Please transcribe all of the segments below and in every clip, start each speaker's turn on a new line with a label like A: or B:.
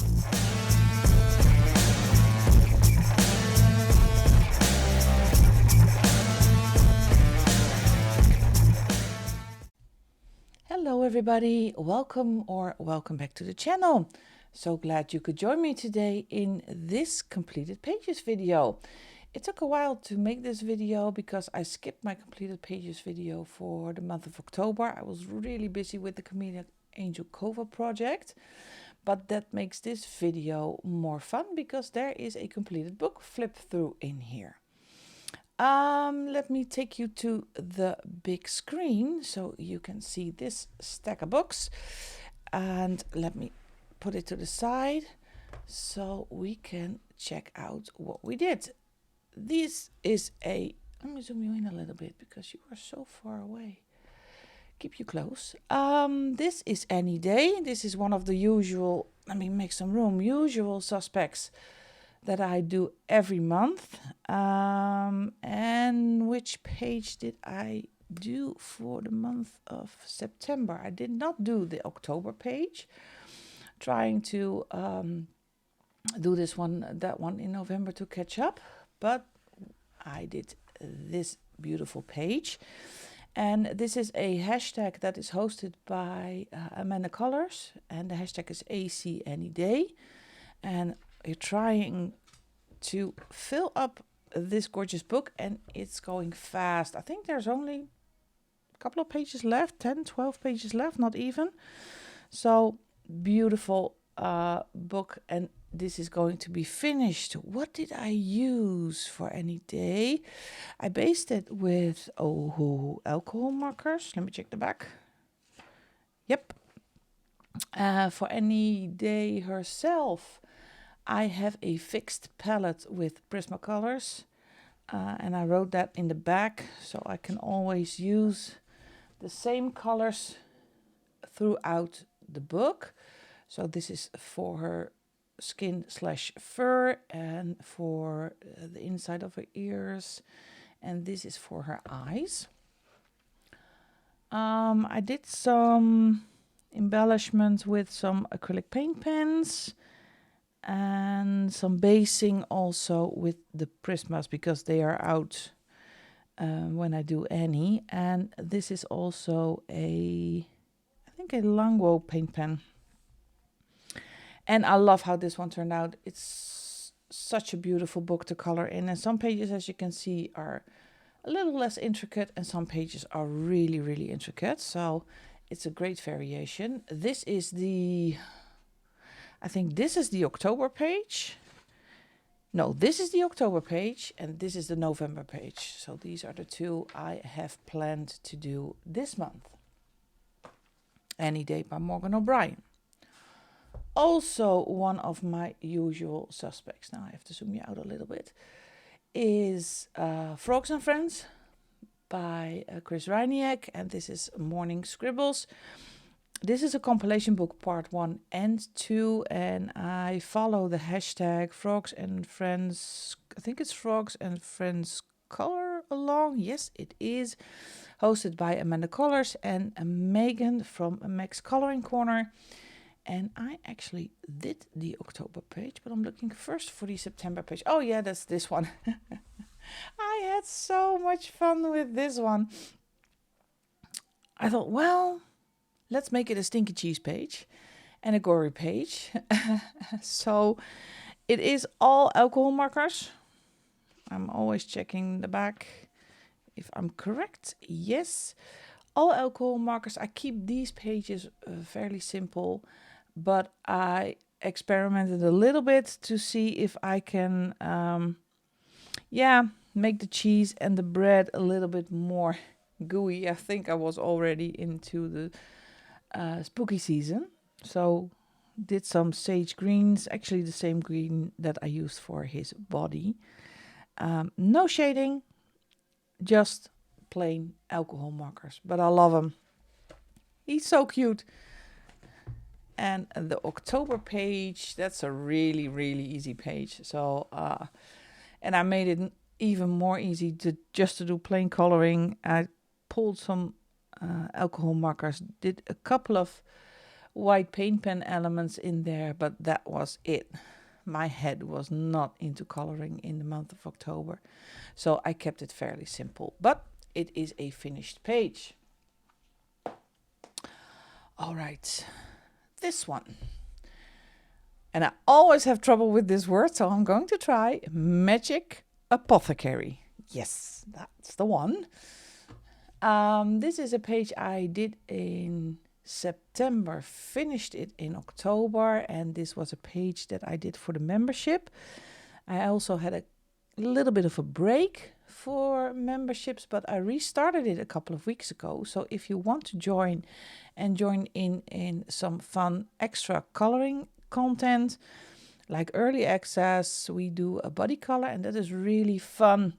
A: Hello everybody, welcome back to the channel. So glad you could join me today in this completed pages video. It took a while to make this video because I skipped my completed pages video for the month of October. I was really busy with the Kameliya Angelkova project, but that makes this video more fun because there is a completed book flip through in here. Let me take you to the big screen so you can see this stack of books, and let me put it to the side so we can check out what we did. This is let me zoom you in a little bit because you are so far away. Keep you close. This is Any Day. This is one of the usual, let me make some room, usual suspects that I do every month. And which page did I do for the month of September? I did not do the October page. Trying to do that one in November to catch up, but I did this beautiful page. And this is a hashtag that is hosted by Amanda Colors, and the hashtag is AC Any Day. And you're trying to fill up this gorgeous book, and it's going fast. I think there's only a couple of pages left, 10, 12 pages left, not even. So beautiful book, and this is going to be finished. What did I use for Any Day? I based it with alcohol markers. Let me check the back. Yep. For Any Day herself, I have a fixed palette with Prismacolors, and I wrote that in the back so I can always use the same colors throughout the book. So this is for her skin/fur and for the inside of her ears, and this is for her eyes. I did some embellishments with some acrylic paint pens and some basing also with the Prismas because they are out when I do any. And this is also I think a Langwo paint pen. And I love how this one turned out. It's such a beautiful book to color in. And some pages, as you can see, are a little less intricate and some pages are really, really intricate. So it's a great variation. This is I think this is the October page. No, this is the October page and this is the November page. So these are the two I have planned to do this month. Any Day by Morgan O'Brien. Also one of my usual suspects, now I have to zoom you out a little bit, is Frogs and Friends by Chris Reiniek, and this is Morning Scribbles. This is a compilation book, part 1 and 2, and I follow the hashtag Frogs and Friends. I think it's Frogs and Friends Color Along. Yes, it is. Hosted by Amanda Colors and Megan from Meg's Coloring Corner. And I actually did the October page, but I'm looking first for the September page. Oh yeah, that's this one. I had so much fun with this one. I thought, well, let's make it a stinky cheese page and a gory page. So it is all alcohol markers. I'm always checking the back if I'm correct. Yes, all alcohol markers. I keep these pages fairly simple, but I experimented a little bit to see if I can, make the cheese and the bread a little bit more gooey. I think I was already into the spooky season, so did some sage greens, actually the same green that I used for his body. No shading, just plain alcohol markers, but I love him. He's so cute. And the October page, that's a really, really easy page. So, and I made it even more easy to do plain coloring. I pulled some alcohol markers, did a couple of white paint pen elements in there, but that was it. My head was not into coloring in the month of October, so I kept it fairly simple, but it is a finished page. All right, this one. And I always have trouble with this word, so I'm going to try Magic Apothecary. Yes, that's the one. This is a page I did in September, finished it in October, and this was a page that I did for the membership. I also had a little bit of a break for memberships, but I restarted it a couple of weeks ago. So if you want to join in some fun extra coloring content, like early access, we do a body color, and that is really fun.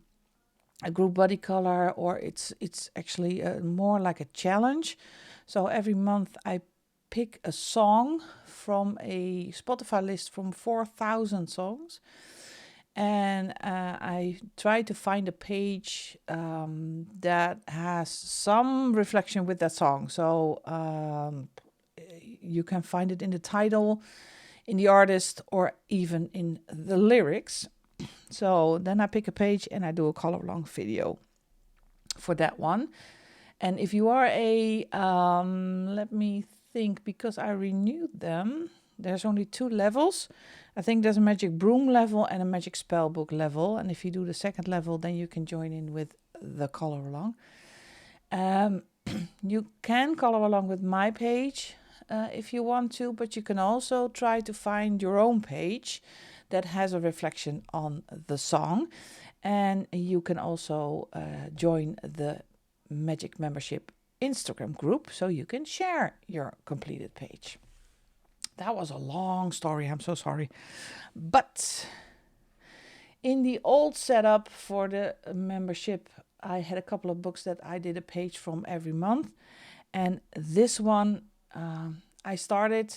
A: A group body color, or it's actually more like a challenge. So every month I pick a song from a Spotify list from 4,000 songs, and I try to find a page that has some reflection with that song. So you can find it in the title, in the artist, or even in the lyrics. So then I pick a page and I do a color along video for that one. And if you are a, let me think, because I renewed them, there's only 2 levels. I think there's a magic broom level and a magic spell book level. And if you do the second level, then you can join in with the color along. You can color along with my page if you want to, but you can also try to find your own page that has a reflection on the song. And you can also join the Magic Membership Instagram group, so you can share your completed page. That was a long story, I'm so sorry. But in the old setup for the membership, I had a couple of books that I did a page from every month. And this one I started,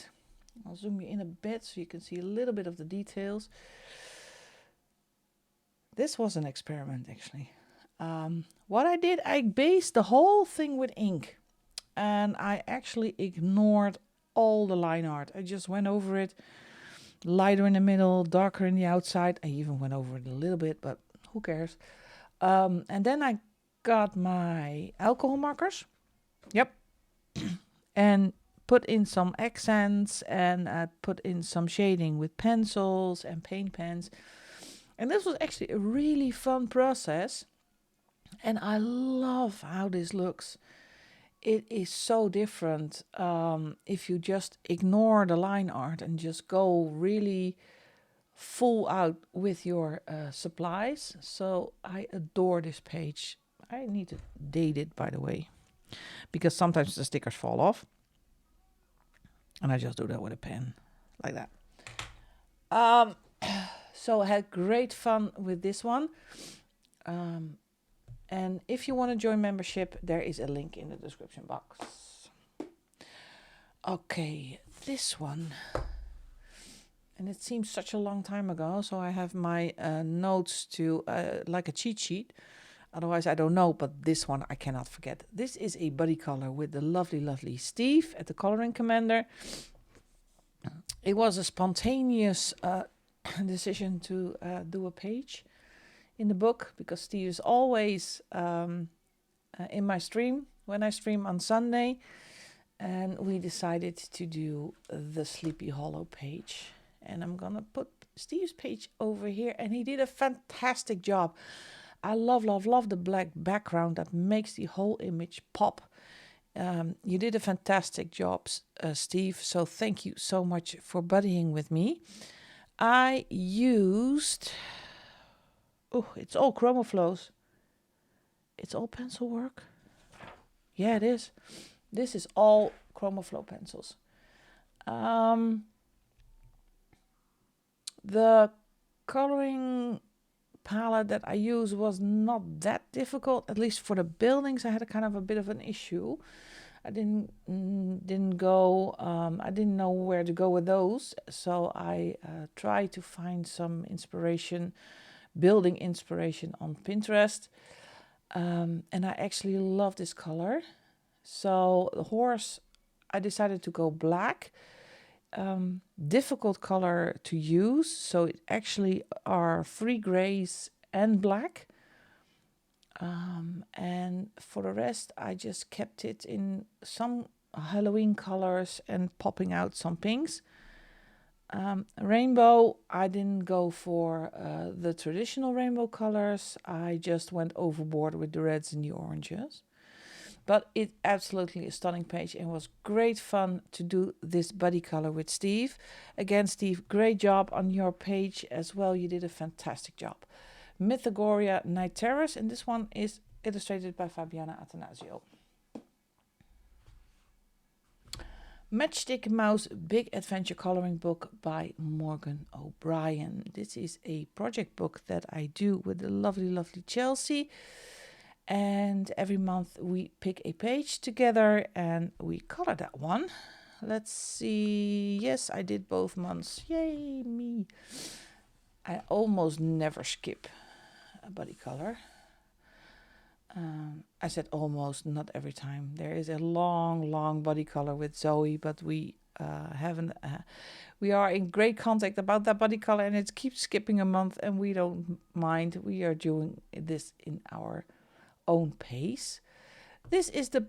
A: I'll zoom you in a bit so you can see a little bit of the details. This was an experiment, actually. What I did, I based the whole thing with ink, and I actually ignored all the line art. I just went over it, lighter in the middle, darker in the outside. I even went over it a little bit, but who cares? And then I got my alcohol markers. Yep. And put in some accents, and put in some shading with pencils and paint pens. And this was actually a really fun process. And I love how this looks. It is so different if you just ignore the line art and just go really full out with your supplies. So I adore this page. I need to date it, by the way, because sometimes the stickers fall off. And I just do that with a pen, like that. So I had great fun with this one. And if you want to join membership, there is a link in the description box. Okay, this one. And it seems such a long time ago, so I have my notes to like a cheat sheet. Otherwise, I don't know, but this one I cannot forget. This is a buddy color with the lovely, lovely Steve at the Coloring Commander. It was a spontaneous decision to do a page in the book, because Steve is always in my stream when I stream on Sunday, and we decided to do the Sleepy Hollow page. And I'm gonna put Steve's page over here, and he did a fantastic job. I love, love, love the black background that makes the whole image pop. You did a fantastic job, Steve, so thank you so much for buddying with me. I used... Oh, it's all ChromoFlows. It's all pencil work. Yeah, it is. This is all ChromoFlow pencils. The coloring palette that I used was not that difficult. At least for the buildings, I had a kind of a bit of an issue. I didn't go. I didn't know where to go with those, so I tried to find some inspiration. Building inspiration on Pinterest, and I actually love this color. So the horse, I decided to go black. Difficult color to use, so it actually are 3 grays and black. And for the rest, I just kept it in some Halloween colors and popping out some pinks. Rainbow, I didn't go for the traditional rainbow colors. I just went overboard with the reds and the oranges. But it's absolutely a stunning page and was great fun to do this buddy color with Steve. Again, Steve, great job on your page as well. You did a fantastic job. Mythagoria Night Terrors, and this one is illustrated by Fabiana Attanasio. Matchstick Mouse Big Adventure Coloring Book by Morgan O'Brien. This is a project book that I do with the lovely, lovely Chelsea. And every month we pick a page together and we color that one. Let's see. Yes, I did both months. Yay, me. I almost never skip a body color. I said almost, not every time. There is a long, long body color with Zoe, but we haven't. We are in great contact about that body color, and it keeps skipping a month, and we don't mind. We are doing this in our own pace. This is the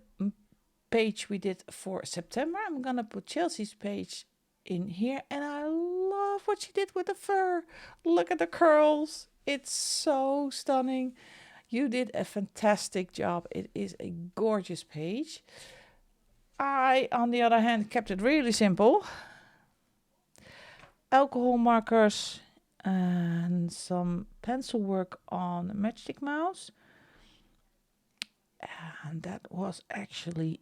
A: page we did for September. I'm gonna put Chelsea's page in here, and I love what she did with the fur. Look at the curls. It's so stunning. You did a fantastic job. It is a gorgeous page. I, on the other hand, kept it really simple. Alcohol markers and some pencil work on Matchstick Mouse. And that was actually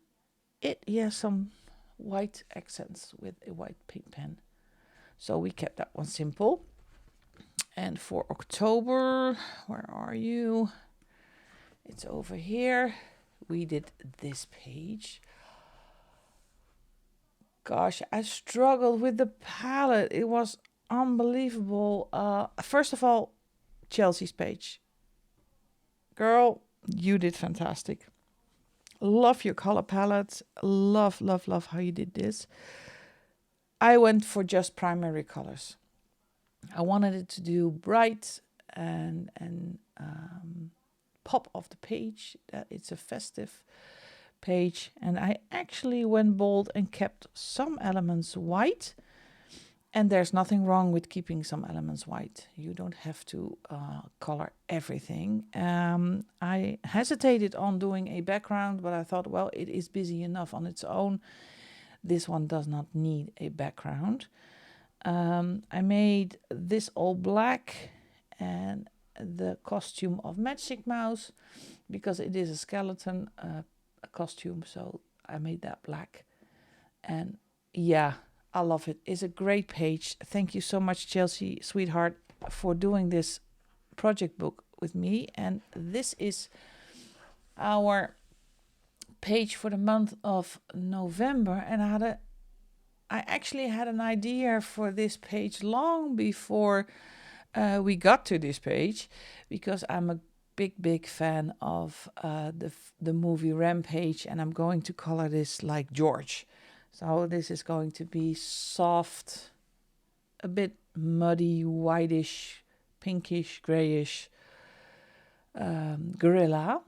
A: it. Yeah, some white accents with a white pink pen. So we kept that one simple. And for October, where are you? It's over here. We did this page. Gosh, I struggled with the palette. It was unbelievable. First of all, Chelsea's page. Girl, you did fantastic. Love your color palette. Love, love, love how you did this. I went for just primary colors. I wanted it to do bright and pop off the page, that it's a festive page. And I actually went bold and kept some elements white. And there's nothing wrong with keeping some elements white. You don't have to color everything. I hesitated on doing a background, but I thought, well, it is busy enough on its own. This one does not need a background. I made this all black and the costume of Matchstick Mouse, because it is a skeleton costume, so I made that black. And yeah, I love it. It's a great page. Thank you so much, Chelsea, sweetheart, for doing this project book with me. And this is our page for the month of November. And I actually had an idea for this page long before we got to this page, because I'm a big fan of the movie Rampage, and I'm going to color this like George. So this is going to be soft, a bit muddy, whitish, pinkish, grayish gorilla.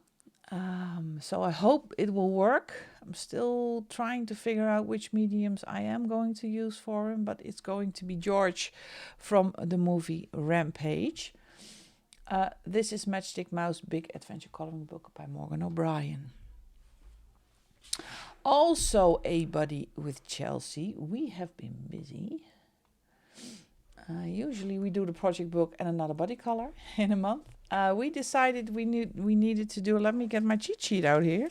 A: So I hope it will work. I'm still trying to figure out which mediums I am going to use for him, but it's going to be George from the movie Rampage. This is Matchstick Mouse Big Adventure Coloring Book by Morgan O'Brien. Also a buddy with Chelsea. We have been busy. Usually we do the project book and another body color in a month. We decided we needed to do. Let me get my cheat sheet out here.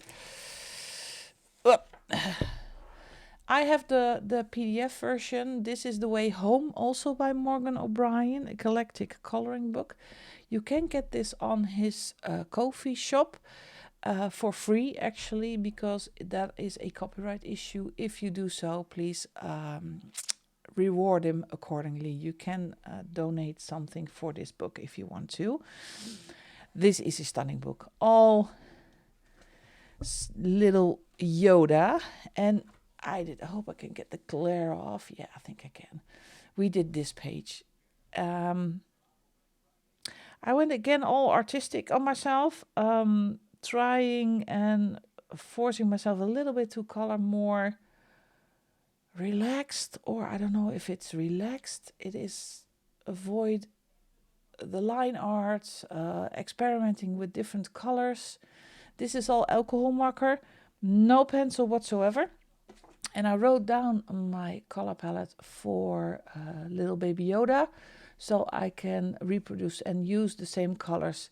A: I have the PDF version. This is The Way Home, also by Morgan O'Brien, a galactic coloring book. You can get this on his Ko-fi shop for free, actually, because that is a copyright issue. If you do so, please reward him accordingly. You can donate something for this book if you want to. This is a stunning book. All little Yoda, and I hope I can get the glare off. Yeah, I think I can. We did this page. I went again all artistic on myself, trying and forcing myself a little bit to color more relaxed, or I don't know if it's relaxed. It is avoid the line art, experimenting with different colors. This is all alcohol marker, no pencil whatsoever. And I wrote down my color palette for little baby Yoda, so I can reproduce and use the same colors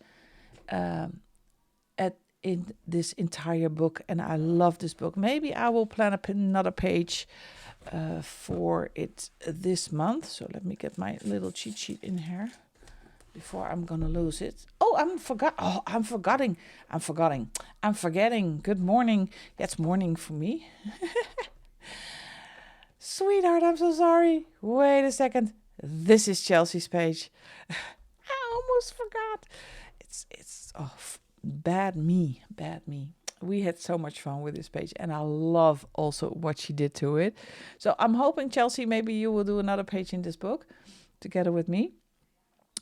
A: in this entire book. And I love this book. Maybe I will plan another page for it this month. So let me get my little cheat sheet in here before I'm gonna lose it. Oh, I'm forgetting. Good morning. It's morning for me. Sweetheart, I'm so sorry. Wait a second. This is Chelsea's page. I almost forgot. Bad me. We had so much fun with this page, and I love also what she did to it. So I'm hoping, Chelsea, maybe you will do another page in this book together with me,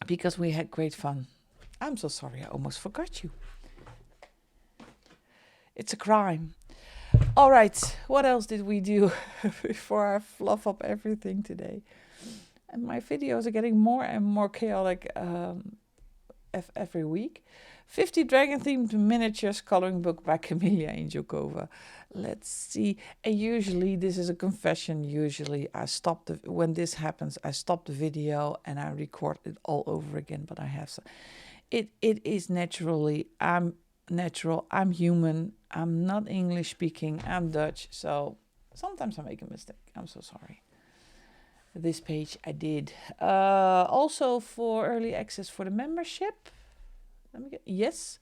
A: because we had great fun. I'm so sorry, I almost forgot you. It's a crime. All right, what else did we do before I fluff up everything today? And my videos are getting more and more chaotic every week. 50 dragon-themed miniatures coloring book by Kameliya Angelkova. Let's see. And usually, this is a confession. Usually, when this happens, I stop the video and I record it all over again. But I have some. It is naturally. I'm natural. I'm human. I'm not English speaking. I'm Dutch. So sometimes I make a mistake. I'm so sorry. This page I did. Also for early access for the membership. Yes.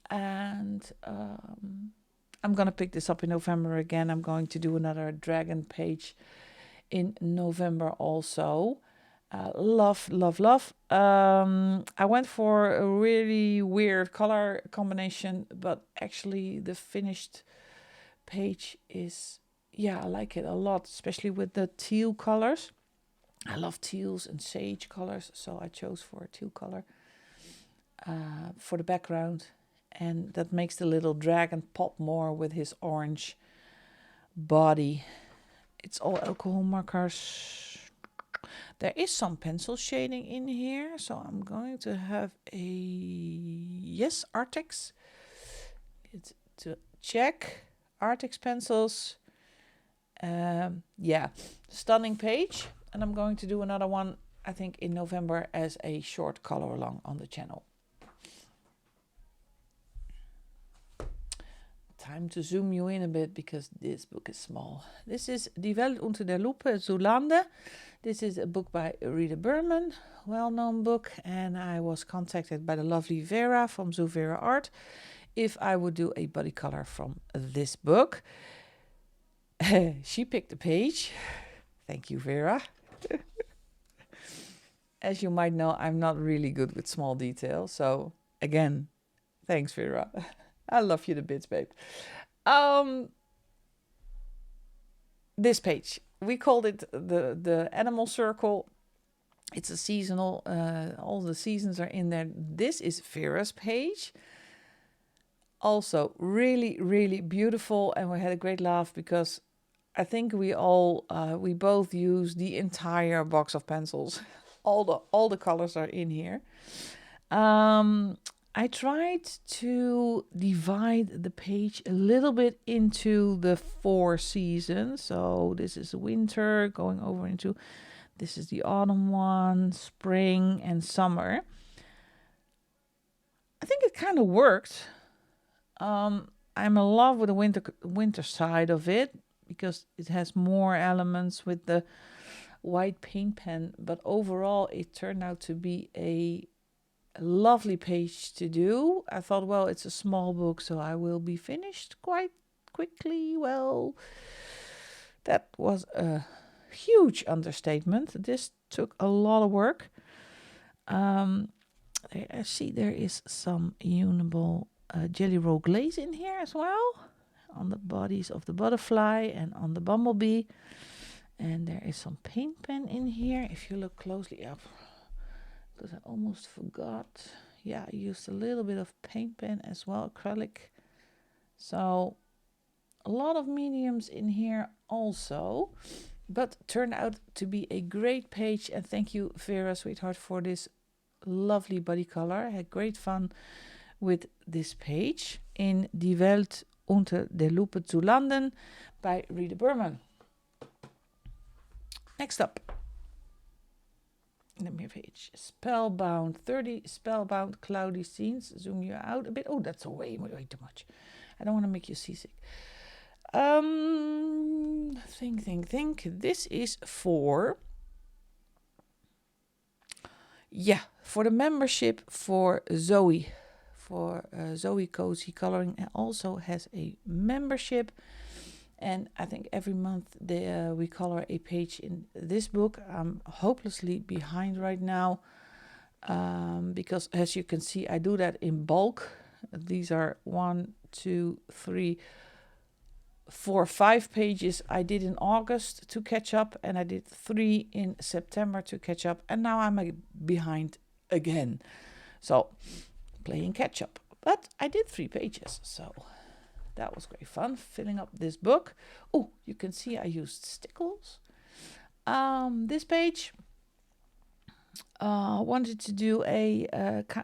A: And I'm going to pick this up in November again. I'm going to do another dragon page in November also. Love. I went for a really weird color combination, but actually the finished page is, I like it a lot, especially with the teal colors. I love teals and sage colors, so I chose for a teal color for the background. And that makes the little dragon pop more with his orange body. It's all alcohol markers. There is some pencil shading in here, so I'm going to have Arctex. It's to check Arctex pencils. Stunning page. And I'm going to do another one, I think, in November as a short color along on the channel. Time to zoom you in a bit because this book is small. This is Die Welt unter der Lupe, Zoolande. This is a book by Rita Berman, well-known book. And I was contacted by the lovely Vera from Zoo Vera Art if I would do a body color from this book. She picked a page. Thank you, Vera. As you might know, I'm not really good with small detail. So again, thanks, Vera. I love you to bits, babe. This page, we called it the animal circle. It's a seasonal, all the seasons are in there. This is Vera's page. Also really, really beautiful. And we had a great laugh because I think we both use the entire box of pencils. All the colors are in here. I tried to divide the page a little bit into the 4 seasons. So this is winter going over into, this is the autumn one, spring and summer. I think it kind of worked. I'm in love with the winter side of it because it has more elements with the white paint pen. But overall, it turned out to be a lovely page to do. I thought, well, it's a small book, so I will be finished quite quickly. Well, that was a huge understatement. This took a lot of work. I see there is some Uniball Jelly Roll glaze in here as well. on the bodies of the butterfly and on the bumblebee. And there is some paint pen in here. If you look closely up, because I almost forgot. Yeah, I used a little bit of paint pen as well, acrylic. So a lot of mediums in here also, but turned out to be a great page. And thank you, Vera, sweetheart, for this lovely body color. I had great fun with this page in Die Welt unter der Lupe zu landen by Rita Berman. Next up, let me page. Spellbound, 30 spellbound cloudy scenes. Zoom you out a bit. Oh, that's way too much. I don't want to make you seasick. Think. This is for the membership for Zoe. For Zoe Cozy Coloring also has a membership. And I think every month we color a page in this book. I'm hopelessly behind right now because, as you can see, I do that in bulk. These are 1, 2, 3, 4, 5 pages I did in August to catch up, and I did 3 in September to catch up, and now I'm behind again. So playing catch up. But I did 3 pages, so that was great fun filling up this book. Oh, you can see I used stickles. This page, wanted to do a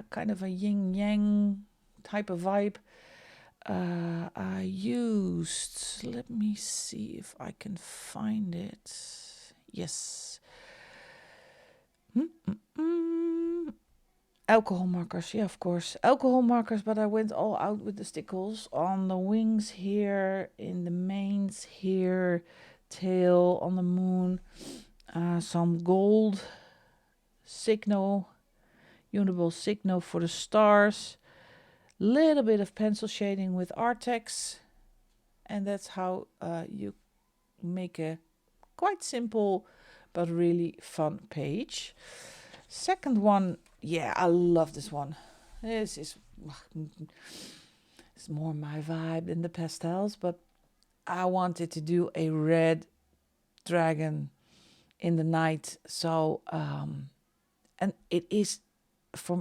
A: kind of a yin-yang type of vibe. I used, let me see if I can find it. Yes. Alcohol markers, yeah, of course. Alcohol markers, but I went all out with the stickles on the wings here, in the manes here, tail on the moon, some gold signal, uniball signal for the stars, little bit of pencil shading with Artex, and that's how you make a quite simple but really fun page. Second one, yeah, I love this one. This is it's more my vibe than the pastels, but I wanted to do a red dragon in the night. So and it is,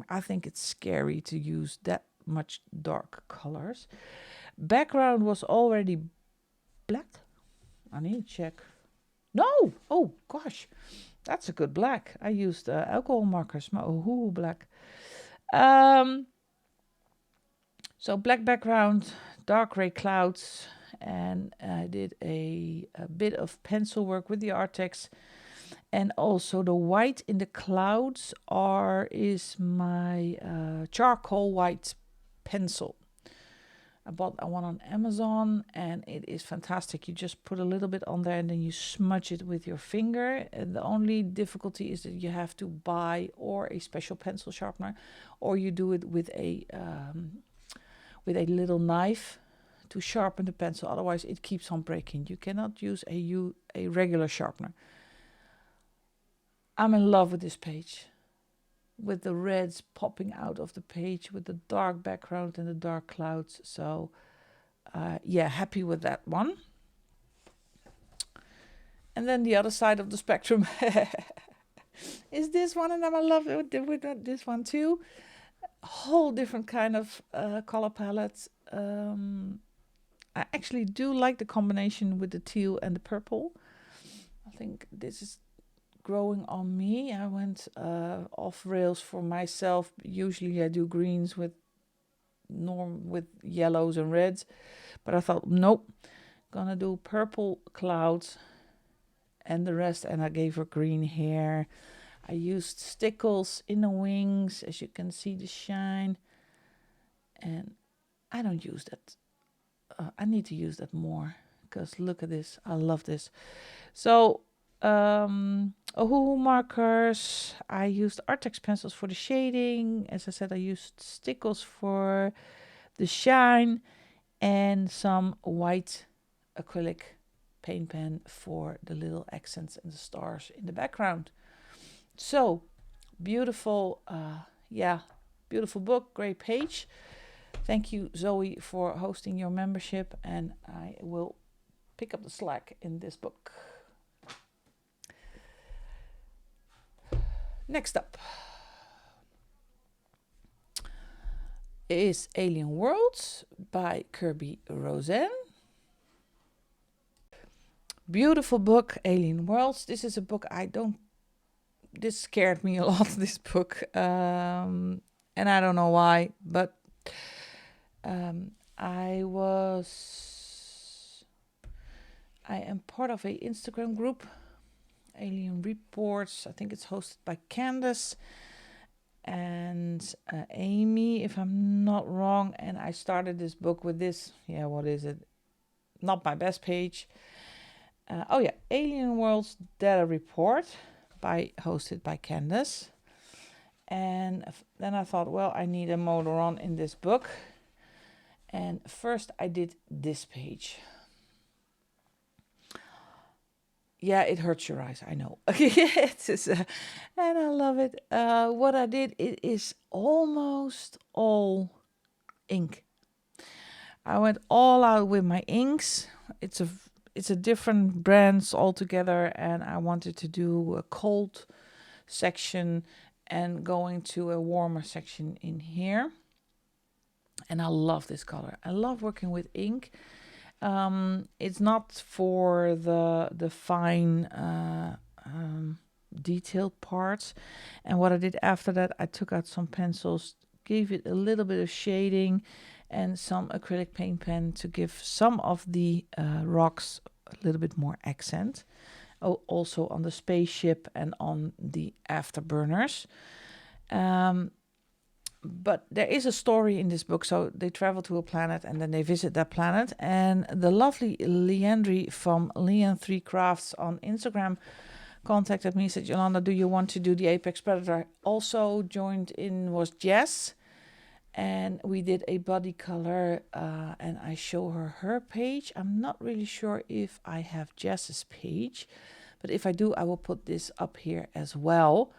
A: I think it's scary to use that much dark colors. Background was already black. I need to check. No, oh gosh, that's a good black. I used alcohol markers, my Ohuhu black. So black background, dark gray clouds, and I did a bit of pencil work with the Artex. And also the white in the clouds is my charcoal white pencil. I bought one on Amazon, and it is fantastic. You just put a little bit on there and then you smudge it with your finger. And the only difficulty is that you have to buy or a special pencil sharpener, or you do it with a little knife to sharpen the pencil. Otherwise, it keeps on breaking. You cannot use a regular sharpener. I'm in love with this page, with the reds popping out of the page, with the dark background and the dark clouds. So yeah, happy with that one. And then the other side of the spectrum is this one, and I'm in love with this one too. A whole different kind of color palette. I actually do like the combination with the teal and the purple. I think this is growing on me. I went off rails for myself. Usually I do greens with yellows and reds, but I thought nope, gonna do purple clouds and the rest, and I gave her green hair. I used stickles in the wings, as you can see the shine, and I don't use that. I need to use that more, because look at this, I love this. So Ohuhu markers, I used Artex pencils for the shading. As I said, I used stickles for the shine, and some white acrylic paint pen for the little accents and the stars in the background. So beautiful, beautiful book, great page. Thank you, Zoe, for hosting your membership, and I will pick up the slack in this book. Next up is Alien Worlds by Kirby Rosen. Beautiful book, Alien Worlds. This is a book this scared me a lot, this book. And I don't know why, but I am part of a Instagram group, Alien Reports. I think it's hosted by Candace and Amy, if I'm not wrong. And I started this book with this, what is it? Not my best page. Alien Worlds Data Report, hosted by Candace. And then I thought, well, I need a motor on in this book. And first I did this page. Yeah, it hurts your eyes, I know. And I love it. What I did, it is almost all ink. I went all out with my inks. It's a different brands altogether, and I wanted to do a cold section and going to a warmer section in here. And I love this color. I love working with ink. It's not for the fine detailed parts. And what I did after that, I took out some pencils, gave it a little bit of shading and some acrylic paint pen to give some of the rocks a little bit more accent. Also on the spaceship and on the afterburners. But there is a story in this book. So they travel to a planet and then they visit that planet. And the lovely Leandri from Leon3 Crafts on Instagram contacted me, said, Yolanda, do you want to do the Apex Predator? Also joined in was Jess. And we did a body color and I show her page. I'm not really sure if I have Jess's page. But if I do, I will put this up here as well.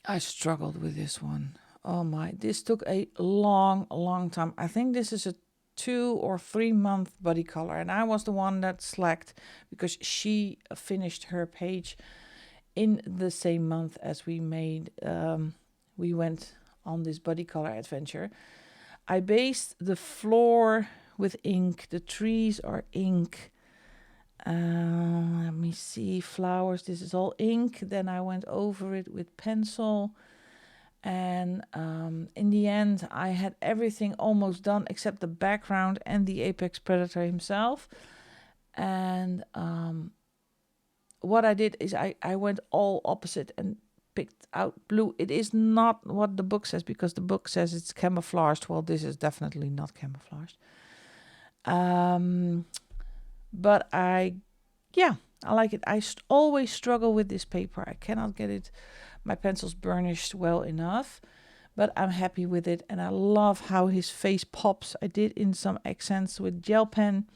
A: I struggled with this one. Oh my, this took a long time. I think this is a 2 or 3 month body color. And I was the one that slacked because she finished her page in the same month as we went on this body color adventure. I based the floor with ink. The trees are ink. Let me see, flowers, this is all ink. Then I went over it with pencil. And in the end, I had everything almost done except the background and the Apex Predator himself. And what I did is I went all opposite and picked out blue. It is not what the book says, because the book says it's camouflaged. Well, this is definitely not camouflaged. But I like it. I always struggle with this paper. I cannot get my pencils burnished well enough, but I'm happy with it. And I love how his face pops. I did in some accents with gel pen.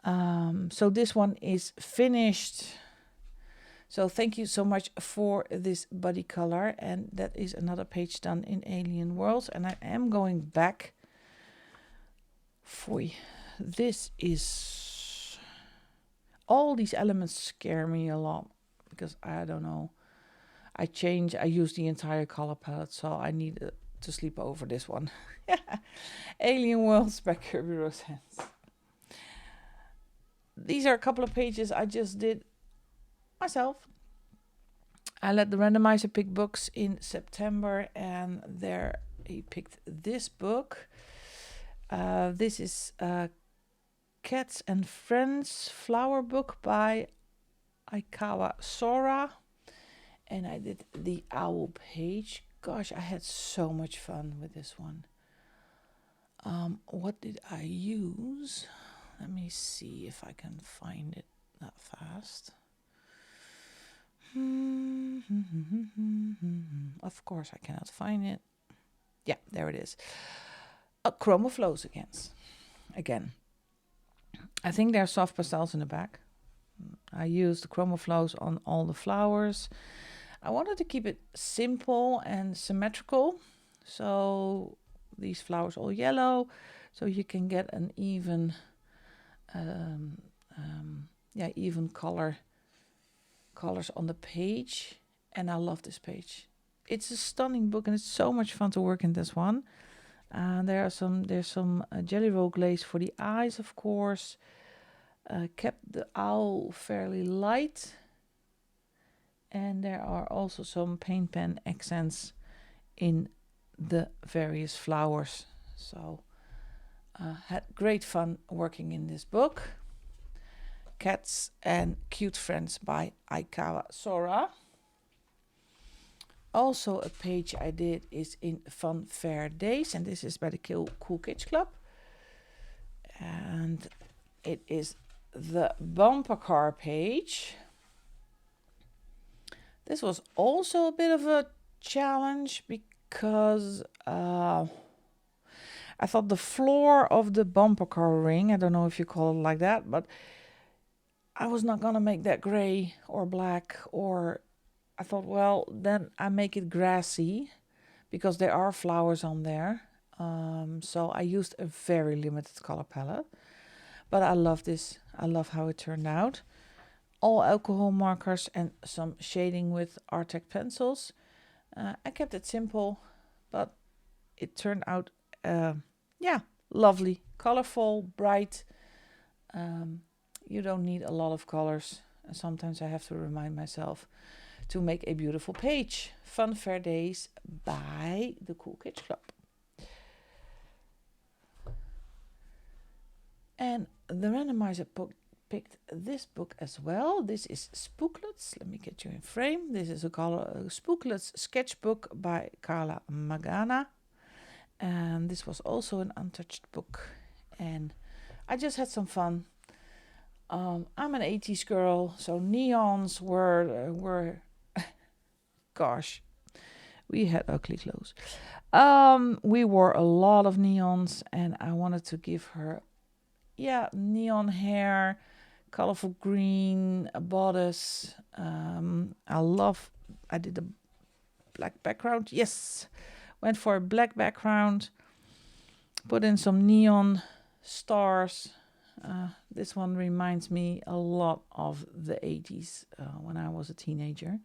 A: So this one is finished. So thank you so much for this body color. And that is another page done in Alien Worlds. And I am going back. This is... all these elements scare me a lot because I don't know. I use the entire color palette, so I need to sleep over this one. Alien Worlds by Kirby Rosen. These are a couple of pages I just did myself. I let the randomizer pick books in September, and there he picked this book. This is Cats and Friends flower book by Aikawa Sora. And I did the owl page. Gosh, I had so much fun with this one. What did I use? Let me see if I can find it that fast. Of course I cannot find it. Yeah, there it is. Chroma Flows again. I think there are soft pastels in the back. I used the Chroma Flows on all the flowers. I wanted to keep it simple and symmetrical. So these flowers all yellow, so you can get an even, even colors on the page. And I love this page. It's a stunning book, and it's so much fun to work in this one. And there's some jelly roll glaze for the eyes, of course. Kept the owl fairly light. And there are also some paint pen accents in the various flowers. So had great fun working in this book. Cats and Cute Friends by Aikawa Sora. Also a page I did is in Fun Fair Days, and this is by the Cool Kids Club. And it is the bumper car page. This was also a bit of a challenge because I thought the floor of the bumper car ring, I don't know if you call it like that, but I was not going to make that gray or black, or I thought, well, then I make it grassy because there are flowers on there. So I used a very limited color palette, but I love this. I love how it turned out. All alcohol markers and some shading with Artec pencils. I kept it simple, but it turned out, lovely, colorful, bright. You don't need a lot of colors. Sometimes I have to remind myself to make a beautiful page. Fun Fair Days by the Cool Kids Club. And the randomizer picked this book as well. This is Spooklets. Let me get you in frame. This is a Spooklets sketchbook by Carla Magana. And this was also an untouched book. And I just had some fun. I'm an 80s girl, so neons were gosh, we had ugly clothes. We wore a lot of neons, and I wanted to give her, neon hair, colorful green, a bodice. I did a black background. Yes, went for a black background. Put in some neon stars. This one reminds me a lot of the 80s when I was a teenager.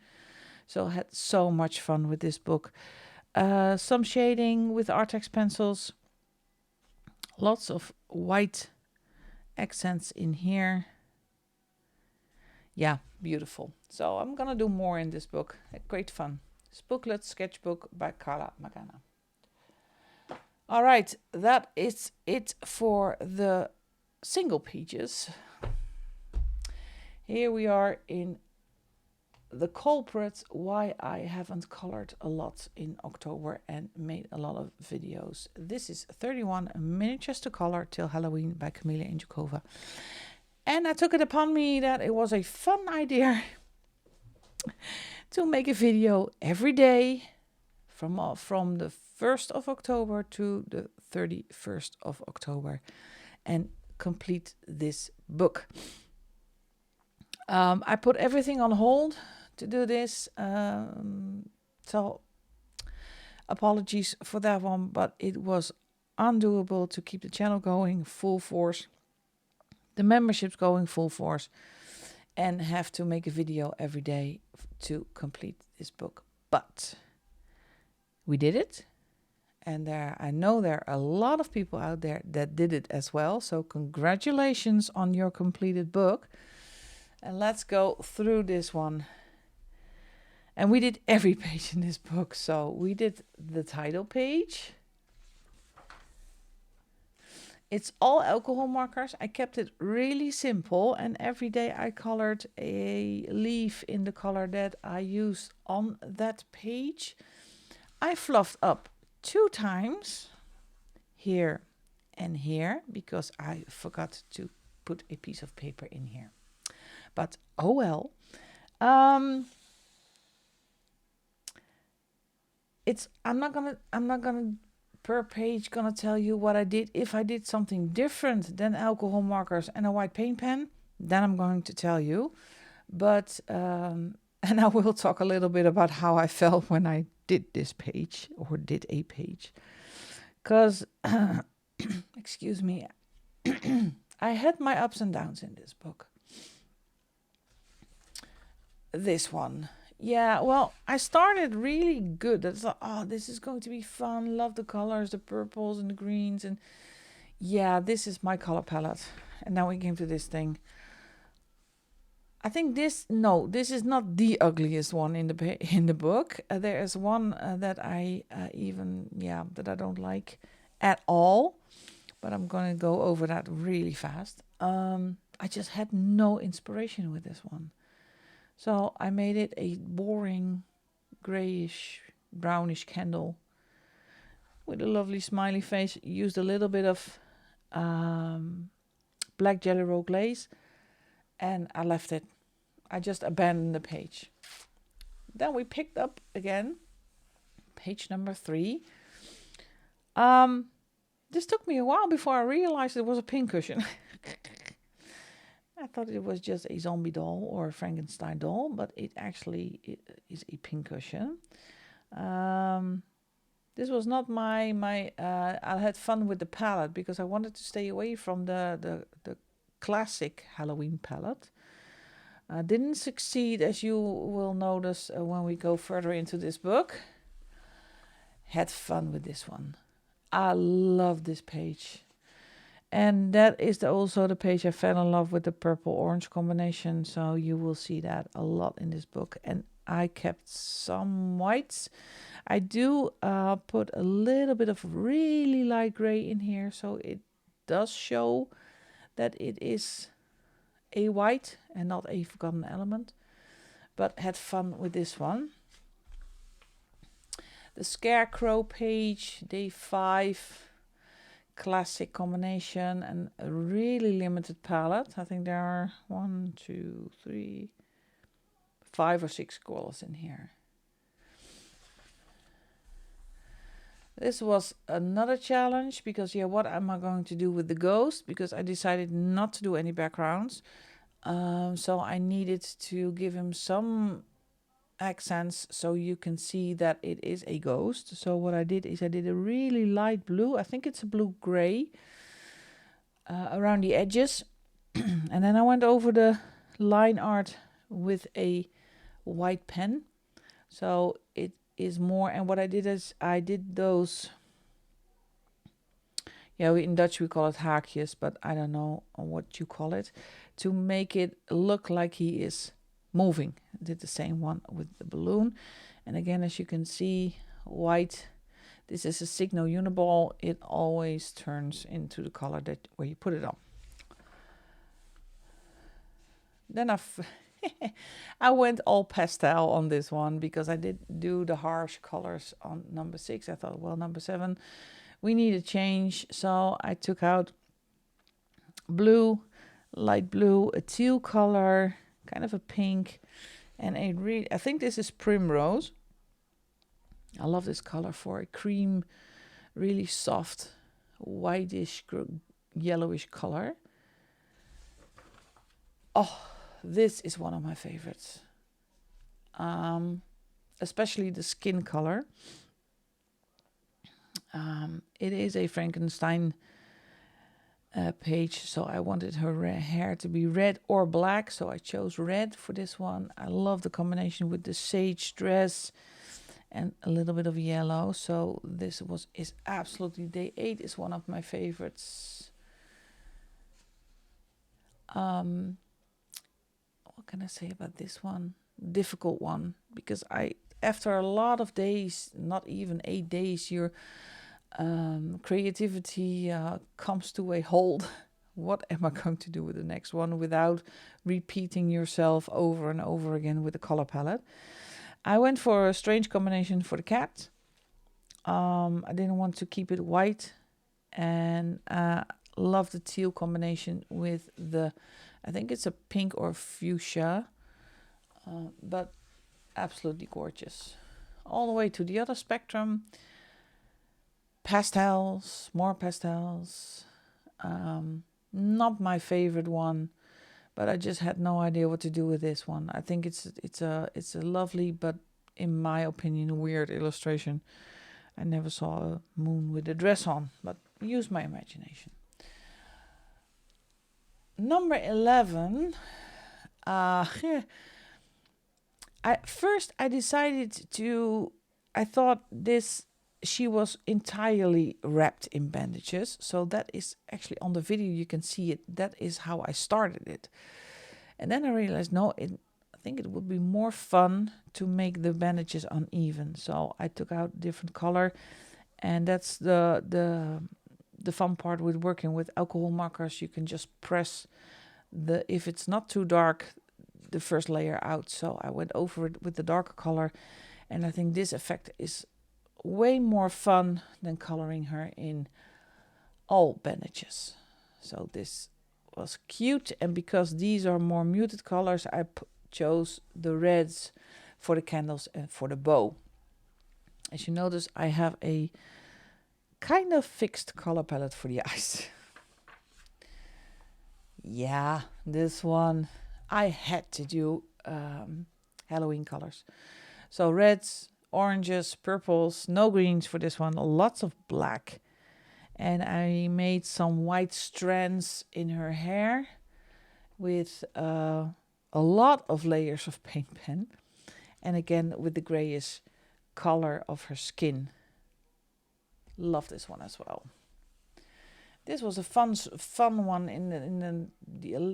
A: So I had so much fun with this book. Some shading with Artex pencils. Lots of white accents in here. Yeah, beautiful. So I'm going to do more in this book. Great fun. Spooklet Sketchbook by Carla Magana. All right, that is it for the single pages. Here we are in the culprit why I haven't colored a lot in October and made a lot of videos. This is 31 Miniatures to Color Till Halloween by Kameliya Angelkova. And I took it upon me that it was a fun idea to make a video every day from the 1st of October to the 31st of October and complete this book. I put everything on hold to do this, so apologies for that one, but it was undoable to keep the channel going full force, the memberships going full force, and have to make a video every day to complete this book. But we did it, and I know there are a lot of people out there that did it as well, so congratulations on your completed book. And let's go through this one. And we did every page in this book. So we did the title page. It's all alcohol markers. I kept it really simple. And every day I colored a leaf in the color that I used on that page. I fluffed up 2 times, here and here, because I forgot to put a piece of paper in here. But oh well. I'm not gonna per page gonna tell you what I did. If I did something different than alcohol markers and a white paint pen, then I'm going to tell you. But and I will talk a little bit about how I felt when I did this page or did a page. because, excuse me, I had my ups and downs in this book. This one. Yeah, well, I started really good. I thought, oh, this is going to be fun. Love the colors, the purples and the greens. And yeah, this is my color palette. And now we came to this thing. I think this is not the ugliest one in the book. There is one that I that I don't like at all. But I'm going to go over that really fast. I just had no inspiration with this one. So I made it a boring, grayish, brownish candle with a lovely smiley face. Used a little bit of black Jelly Roll glaze, and I left it. I just abandoned the page. Then we picked up again, page number 3. This took me a while before I realized it was a pincushion. I thought it was just a zombie doll or a Frankenstein doll, but it actually is a pincushion. This was not my I had fun with the palette because I wanted to stay away from the classic Halloween palette. Didn't succeed, as you will notice when we go further into this book. Had fun with this one. I love this page. And that is also the page I fell in love with the purple-orange combination. So you will see that a lot in this book. And I kept some whites. I do put a little bit of really light gray in here. So it does show that it is a white and not a forgotten element. But had fun with this one. The Scarecrow page, day 5. Classic combination and a really limited palette. I think there are 1, 2, 3, 5 or 6 colors in here. This was another challenge because what am I going to do with the ghost? Because I decided not to do any backgrounds. So I needed to give him some accents so you can see that it is a ghost. So what I did is I did a really light blue, I think it's a blue gray, around the edges. And then I went over the line art with a white pen. So it is more, and what I did is I did those, in Dutch we call it haakjes, but I don't know what you call it, to make it look like he is moving. I did the same one with the balloon. And again, as you can see, white. This is a Signo Uniball. It always turns into the color that where you put it on. Then I went all pastel on this one because I did do the harsh colors on number 6. I thought, well, number 7, we need a change. So I took out blue, light blue, a teal color, kind of a pink, and I think this is Primrose. I love this color for a cream, really soft, whitish, yellowish color. Oh, this is one of my favorites. Especially the skin color. It is a Frankenstein page, so I wanted her hair to be red or black, so I chose red for this one. I love the combination with the sage dress and a little bit of yellow. So this is absolutely, day 8 is one of my favorites. What can I say about this one? Difficult one, because after a lot of days, not even 8 days, your creativity comes to a halt. What am I going to do with the next one without repeating yourself over and over again with the color palette? I went for a strange combination for the cat. I didn't want to keep it white, and love the teal combination with the, I think it's a pink or fuchsia, but absolutely gorgeous. All the way to the other spectrum. Pastels, more pastels. Not my favorite one, but I just had no idea what to do with this one. I think it's a lovely, but in my opinion, weird illustration. I never saw a moon with a dress on, but use my imagination. Number 11. I decided to. I thought she was entirely wrapped in bandages, so that is actually on the video. You can see it. That is how I started it, and then I realized no, I think it would be more fun to make the bandages uneven. So I took out different color, and that's the fun part with working with alcohol markers. You can just press if it's not too dark, the first layer out. So I went over it with the darker color, and I think this effect is way more fun than coloring her in all bandages. So this was cute, and because these are more muted colors, I chose the reds for the candles and for the bow. As you notice, I have a kind of fixed color palette for the eyes. Yeah, this one I had to do Halloween colors. So reds, oranges, purples, no greens for this one, lots of black. And I made some white strands in her hair with a lot of layers of paint pen. And again, with the grayish color of her skin. Love this one as well. This was a fun one in the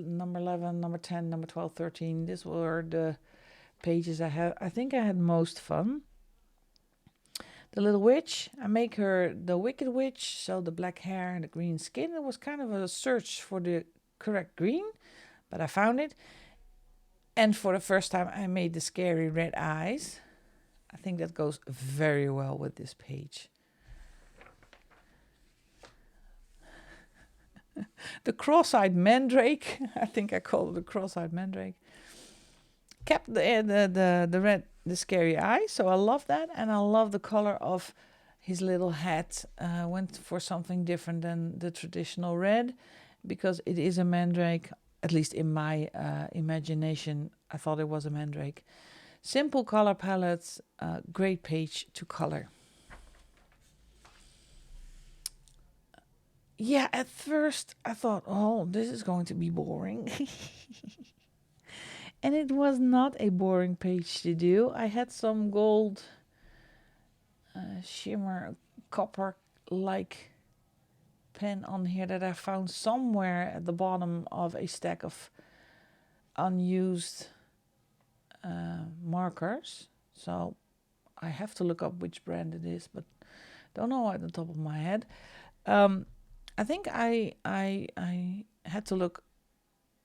A: number 11, number 10, number 12, 13. These were the pages I think I had most fun. The little witch, I make her the wicked witch, so the black hair and the green skin. It was kind of a search for the correct green, but I found it. And for the first time, I made the scary red eyes. I think that goes very well with this page. The cross-eyed mandrake, I think I call it the cross-eyed mandrake, kept the red, the scary eye, so I love that, and I love the color of his little hat. Went for something different than the traditional red, because it is a mandrake, at least in my imagination, I thought it was a mandrake. Simple color palettes, great page to color. Yeah, at first I thought, oh, this is going to be boring. And it was not a boring page to do. I had some gold shimmer copper-like pen on here that I found somewhere at the bottom of a stack of unused markers. So I have to look up which brand it is, but don't know at the top of my head. I think I had to look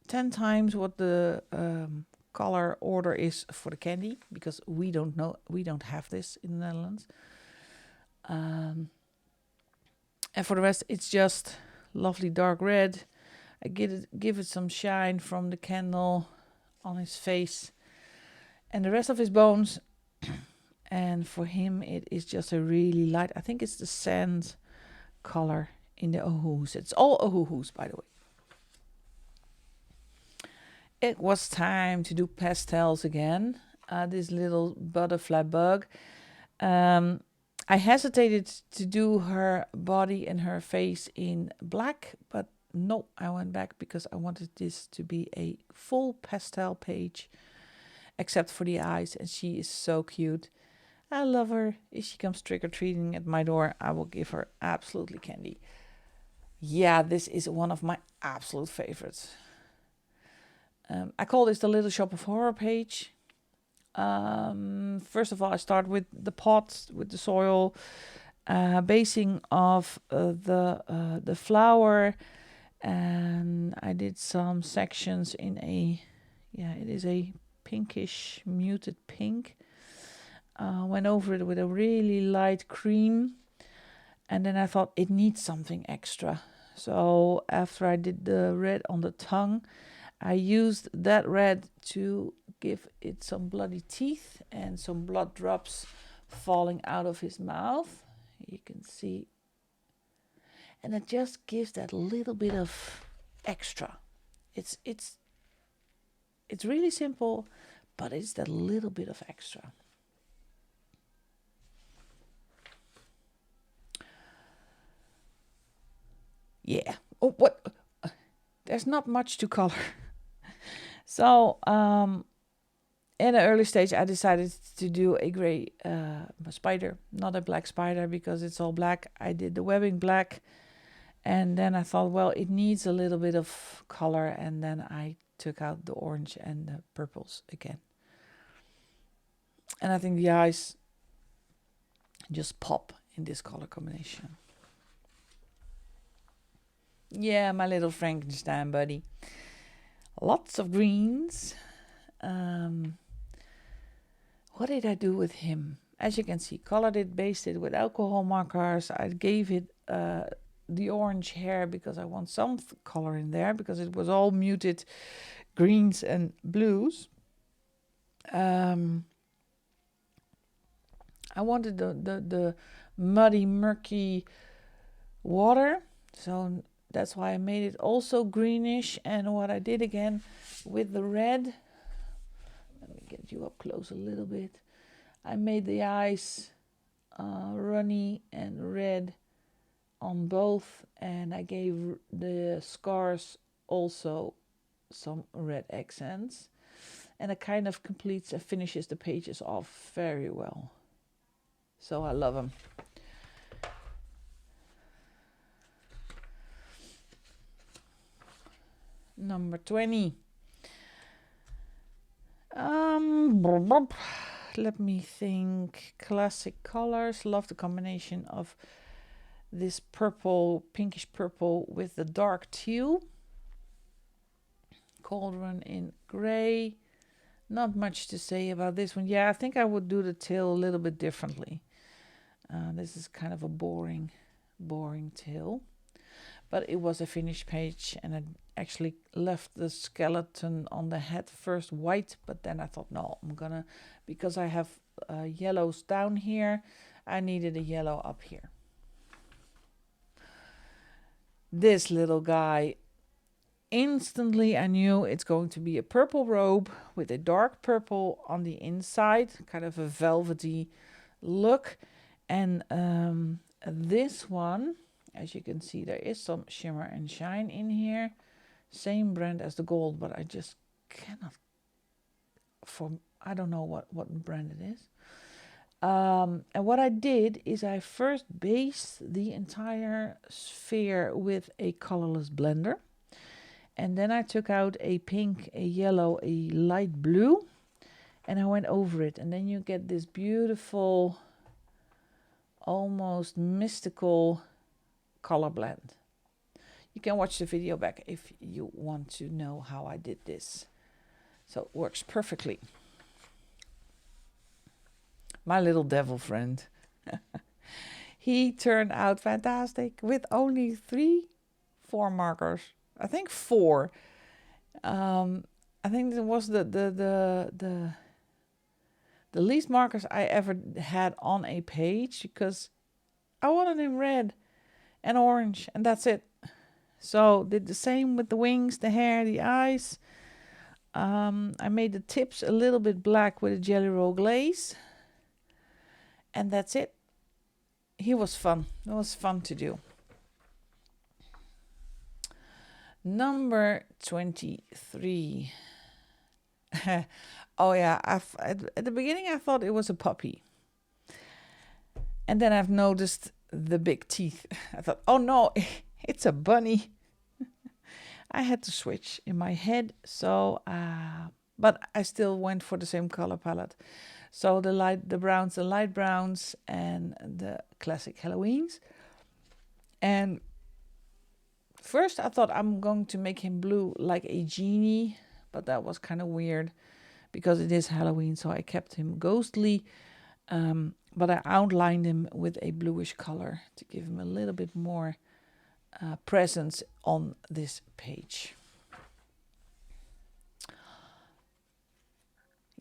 A: 10 times what the color order is for the candy, because we don't have this in the Netherlands. And for the rest, it's just lovely dark red. I give it some shine from the candle on his face and the rest of his bones. And for him, it is just a really light, I think it's the sand color in the ohuhus. It's all ohuhus, by the way. It was time to do pastels again. This little butterfly bug. I hesitated to do her body and her face in black, but no, I went back because I wanted this to be a full pastel page, except for the eyes, and she is so cute. I love her. If she comes trick-or-treating at my door, I will give her absolutely candy. Yeah, this is one of my absolute favorites. I call this the Little Shop of Horror page. First of all, I start with the pot, with the soil, basing of the flower, and I did some sections in it is a pinkish muted pink. Went over it with a really light cream, and then I thought it needs something extra. So after I did the red on the tongue, I used that red to give it some bloody teeth and some blood drops falling out of his mouth. You can see. And it just gives that little bit of extra. It's really simple, but it's that little bit of extra. Yeah. Oh, what? There's not much to color. So, in an early stage, I decided to do a gray spider, not a black spider, because it's all black. I did the webbing black, and then I thought, well, it needs a little bit of color, and then I took out the orange and the purples again. And I think the eyes just pop in this color combination. Yeah, my little Frankenstein buddy. Lots of greens. What did I do with him? As you can see, colored it, based it with alcohol markers. I gave it the orange hair because I want some color in there, because it was all muted greens and blues. I wanted the muddy, murky water, so that's why I made it also greenish. And what I did again with the red, let me get you up close a little bit. I made the eyes runny and red on both, and I gave the scars also some red accents, and it kind of completes and finishes the pages off very well. So I love them. Number 20. Let me think. Classic colors. Love the combination of this purple, pinkish purple with the dark teal. Cauldron in gray. Not much to say about this one. Yeah, I think I would do the tail a little bit differently. This is kind of a boring tail. But it was a finished page, and I actually left the skeleton on the head first white, but then I thought, no, I'm gonna, because I have yellows down here, I needed a yellow up here. This little guy, instantly I knew it's going to be a purple robe with a dark purple on the inside, kind of a velvety look. And this one, as you can see, there is some shimmer and shine in here. Same brand as the gold, but I just cannot, I don't know what brand it is. And what I did is I first based the entire sphere with a colorless blender. And then I took out a pink, a yellow, a light blue, and I went over it. And then you get this beautiful, almost mystical color blend. You can watch the video back if you want to know how I did this. So it works perfectly. My little devil friend. He turned out fantastic with only 4 markers. I think 4. I think it was the least markers I ever had on a page, because I wanted him red and orange, and that's it. So did the same with the wings, the hair, the eyes. I made the tips a little bit black with a jelly roll glaze, and that's it. He was fun. It was fun to do. Number 23. Oh yeah, at the beginning I thought it was a puppy, and then I've noticed the big teeth. I thought, oh no, it's a bunny. I had to switch in my head, so but I still went for the same color palette. So the light browns, and the classic Halloweens. And first I thought I'm going to make him blue like a genie, but that was kind of weird because it is Halloween, so I kept him ghostly. But I outlined him with a bluish color to give him a little bit more presence on this page.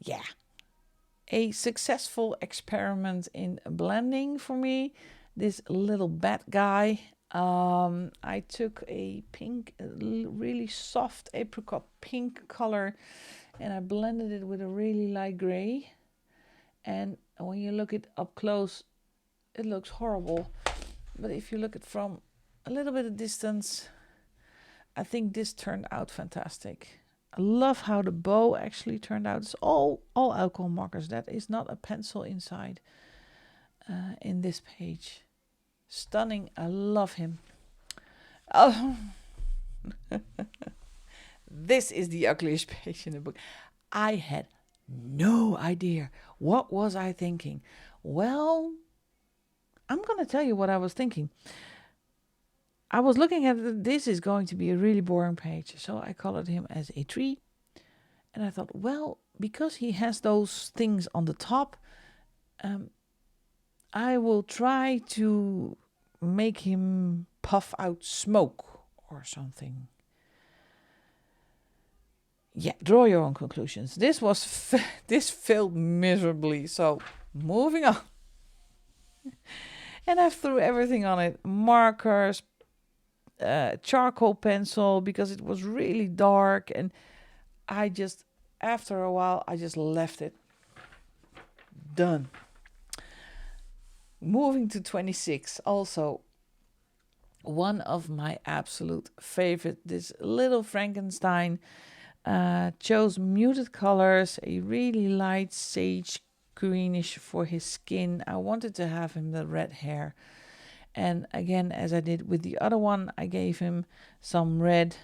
A: Yeah, a successful experiment in blending for me. This little bat guy. I took a pink, really soft apricot pink color, and I blended it with a really light gray. And when you look it up close, it looks horrible. But if you look at from a little bit of distance. I think this turned out fantastic. I love how the bow actually turned out. It's all alcohol markers. That is not a pencil inside in this page. Stunning. I love him. Oh, this is the ugliest page in the book. I had no idea. What was I thinking? Well, I'm going to tell you what I was thinking. I was looking at it, this is going to be a really boring page. So I colored him as a tree. And I thought, well, because he has those things on the top, I will try to make him puff out smoke or something. Yeah, draw your own conclusions. This failed miserably. So moving on. And I threw everything on it. Markers, charcoal pencil, because it was really dark. And after a while, I just left it. Done. Moving to 26. Also, one of my absolute favorite. This little Frankenstein chose muted colors, a really light sage greenish for his skin. I wanted to have him the red hair. And again, as I did with the other one, I gave him some red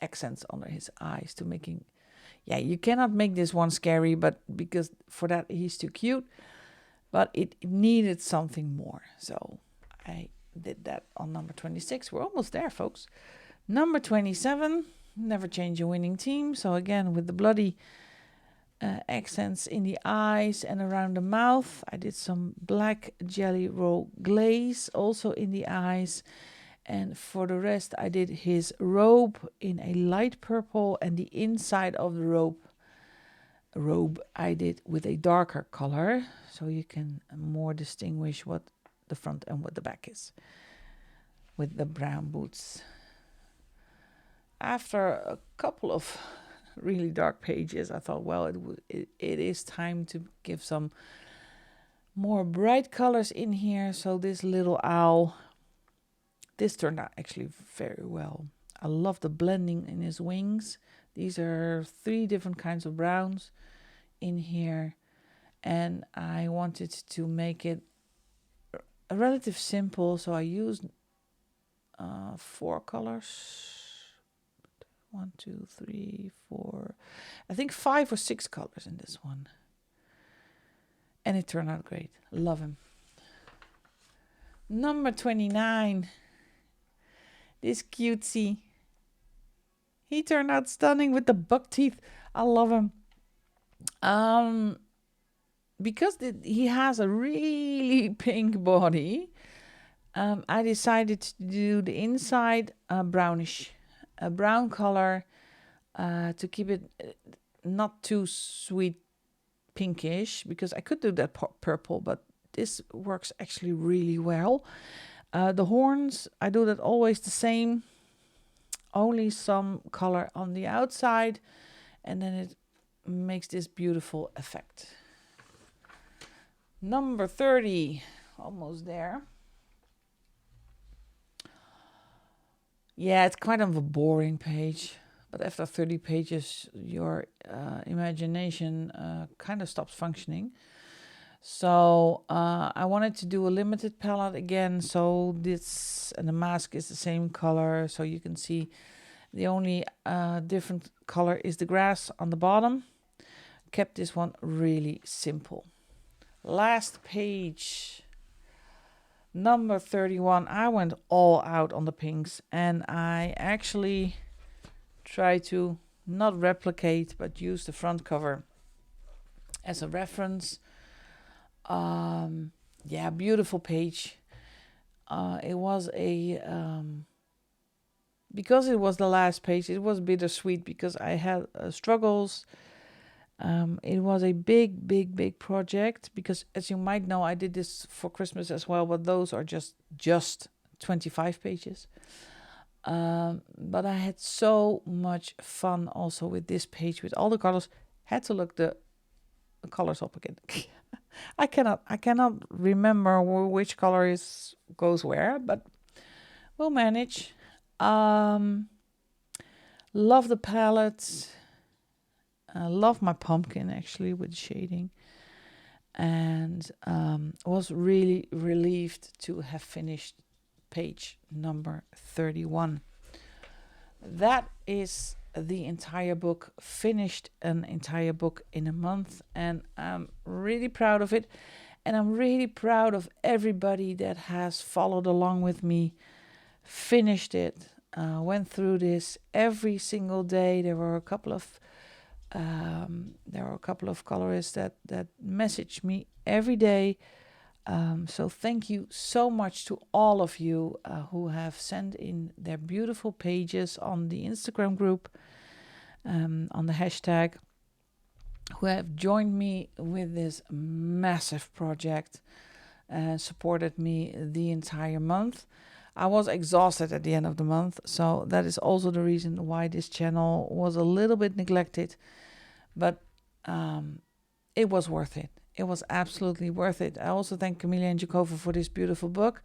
A: accents under his eyes to make him... Yeah, you cannot make this one scary, but because for that he's too cute. But it needed something more. So I did that on number 26. We're almost there, folks. Number 27, never change a winning team. So again, with the bloody accents in the eyes and around the mouth. I did some black jelly roll glaze also in the eyes. And for the rest, I did his robe in a light purple, and the inside of the robe I did with a darker color, so you can more distinguish what the front and what the back is with the brown boots. After a couple of really dark pages, I thought, well, it is time to give some more bright colors in here. So this little owl, this turned out actually very well. I love the blending in his wings. These are 3 different kinds of browns in here, and I wanted to make it a relative simple, so I used 4 colors. 1, 2, 3, 4. I think 5 or 6 colors in this one. And it turned out great. Love him. Number 29. This cutesy. He turned out stunning with the buck teeth. I love him. Because he has a really pink body, I decided to do the inside brownish. A brown color to keep it not too sweet pinkish, because I could do that purple, but this works actually really well. The horns, I do that always the same, only some color on the outside, and then it makes this beautiful effect. Number 30, almost there. Yeah, it's kind of a boring page, but after 30 pages, your imagination kind of stops functioning. So I wanted to do a limited palette again. So this and the mask is the same color. So you can see the only different color is the grass on the bottom. Kept this one really simple. Last page. Number 31, I went all out on the pinks, and I actually tried to not replicate, but use the front cover as a reference. Yeah, beautiful page. It was because it was the last page, it was bittersweet because I had struggles. It was a big project because, as you might know, I did this for Christmas as well, but those are just 25 pages. But I had so much fun also with this page with all the colors. Had to look the colors up again. I cannot remember which color goes where, but we'll manage. Love the palette. Love my pumpkin actually with shading. And was really relieved to have finished page number 31. That is the entire book, finished an entire book in a month, and I'm really proud of it. And I'm really proud of everybody that has followed along with me, finished it, went through this every single day. There were a couple of colorists that messaged me every day. So thank you so much to all of you who have sent in their beautiful pages on the Instagram group, on the hashtag, who have joined me with this massive project and supported me the entire month. I was exhausted at the end of the month, so that is also the reason why this channel was a little bit neglected, but it was worth it. It was absolutely worth it. I also thank Kameliya Angelkova for this beautiful book.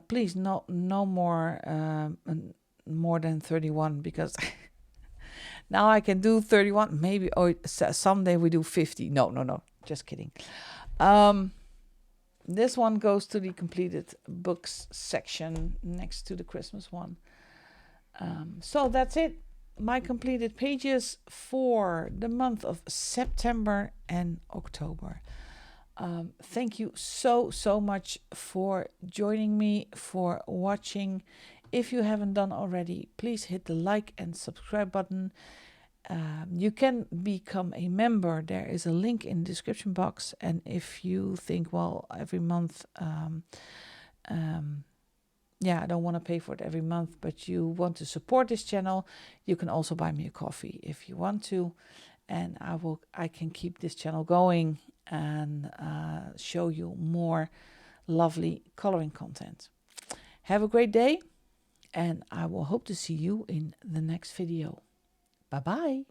A: Please, no more than 31, because now I can do 31. Maybe someday we do 50. No, just kidding. This one goes to the completed books section next to the Christmas one. So that's it. My completed pages for the month of September and October. Thank you so much for joining me, for watching. If you haven't done already, please hit the like and subscribe button. You can become a member. There is a link in the description box. And if you think, well, every month, I don't want to pay for it every month, but you want to support this channel, you can also buy me a coffee if you want to, and I can keep this channel going and show you more lovely coloring content. Have a great day, and I will hope to see you in the next video. Bye bye.